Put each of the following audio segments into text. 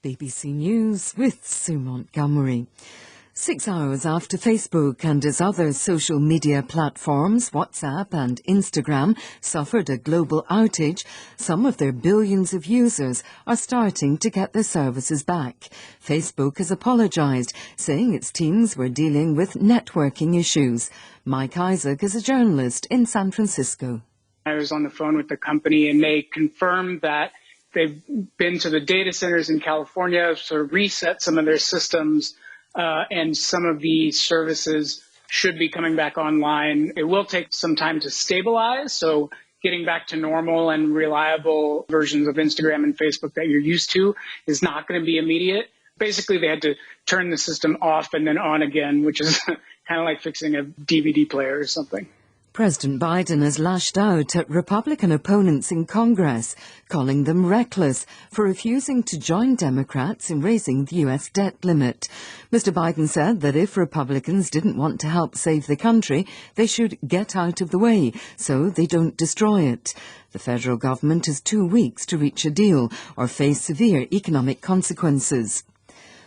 BBC News with Sue Montgomery. 6 hours after Facebook and its other social media platforms, WhatsApp and Instagram, suffered a global outage, some of their billions of users are starting to get their services back. Facebook has apologised, saying its teams were dealing with networking issues. Mike Isaac is a journalist in San Francisco. I was on the phone with the company and they confirmed that they've been to the data centers in California, sort of reset some of their systems, and some of the services should be coming back online. It will take some time to stabilize, so getting back to normal and reliable versions of Instagram and Facebook that you're used to is not going to be immediate. Basically, they had to turn the system off and then on again, which is kind of like fixing a DVD player or something. President Biden has lashed out at Republican opponents in Congress, calling them reckless for refusing to join Democrats in raising the U.S. debt limit. Mr. Biden said that if Republicans didn't want to help save the country, they should get out of the way so they don't destroy it. The federal government has 2 weeks to reach a deal or face severe economic consequences.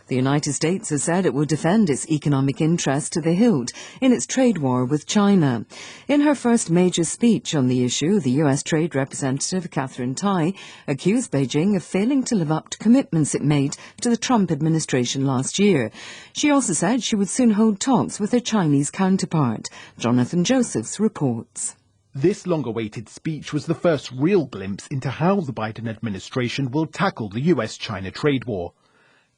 The United States has said it will defend its economic interests to the hilt in its trade war with China. In her first major speech on the issue, the U.S. Trade Representative Katherine Tai accused Beijing of failing to live up to commitments it made to the Trump administration last year. She also said she would soon hold talks with her Chinese counterpart. Jonathan Josephs reports. This long-awaited speech was the first real glimpse into how the Biden administration will tackle the U.S.-China trade war.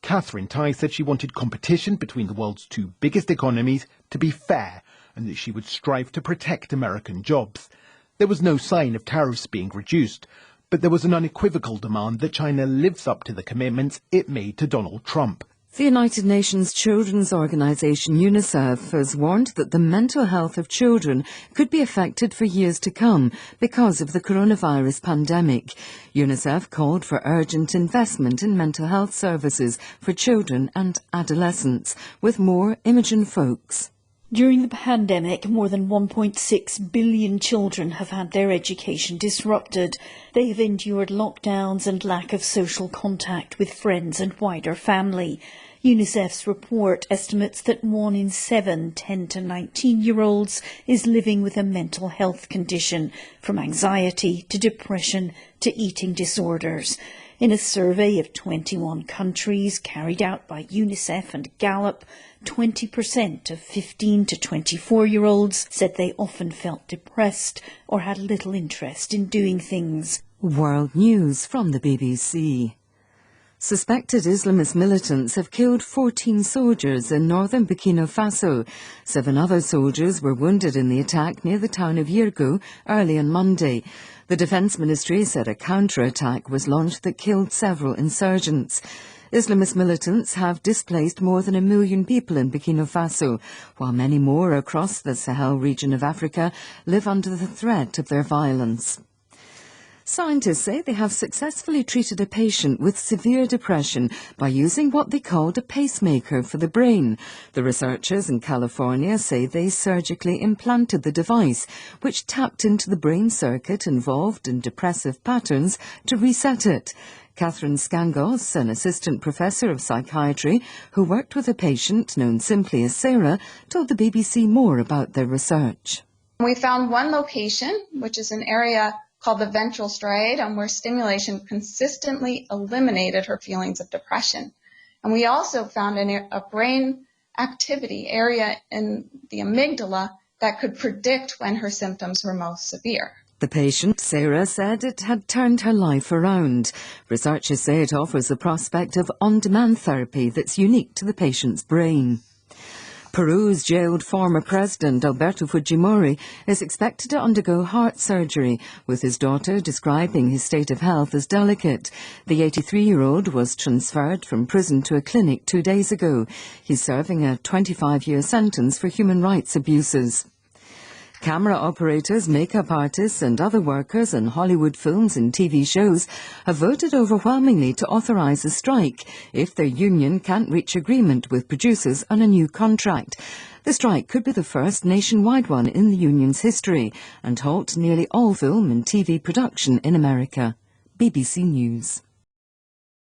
Katherine Tai said she wanted competition between the world's two biggest economies to be fair and that she would strive to protect American jobs. There was no sign of tariffs being reduced, but there was an unequivocal demand that China lives up to the commitments it made to Donald Trump. The United Nations Children's Organization UNICEF has warned that the mental health of children could be affected for years to come because of the coronavirus pandemic. UNICEF called for urgent investment in mental health services for children and adolescents, with more Imogen Folks. During the pandemic, more than 1.6 billion children have had their education disrupted. They have endured lockdowns and lack of social contact with friends and wider family. UNICEF's report estimates that 1 in 7 10 to 19-year-olds is living with a mental health condition, from anxiety to depression to eating disorders. In a survey of 21 countries carried out by UNICEF and Gallup, 20% of 15 to 24-year-olds said they often felt depressed or had little interest in doing things. World News from the BBC. Suspected Islamist militants have killed 14 soldiers in northern Burkina Faso. 7 other soldiers were wounded in the attack near the town of Yirgou early on Monday. The Defence Ministry said a counter-attack was launched that killed several insurgents. Islamist militants have displaced more than 1 million people in Burkina Faso, while many more across the Sahel region of Africa live under the threat of their violence. Scientists say they have successfully treated a patient with severe depression by using what they called a pacemaker for the brain. The researchers in California say they surgically implanted the device, which tapped into the brain circuit involved in depressive patterns to reset it. Catherine Scangos, an assistant professor of psychiatry who worked with a patient known simply as Sarah, told the BBC more about their research. We found one location, which is an area called the ventral striatum, where stimulation consistently eliminated her feelings of depression. And we also found a brain activity area in the amygdala that could predict when her symptoms were most severe. The patient, Sarah, said it had turned her life around. Researchers say it offers the prospect of on-demand therapy that's unique to the patient's brain. Peru's jailed former president Alberto Fujimori is expected to undergo heart surgery, with his daughter describing his state of health as delicate. The 83-year-old was transferred from prison to a clinic 2 days ago. He's serving a 25-year sentence for human rights abuses. Camera operators, makeup artists and other workers in Hollywood films and TV shows have voted overwhelmingly to authorize a strike if their union can't reach agreement with producers on a new contract. The strike could be the first nationwide one in the union's history and halt nearly all film and TV production in America. BBC News.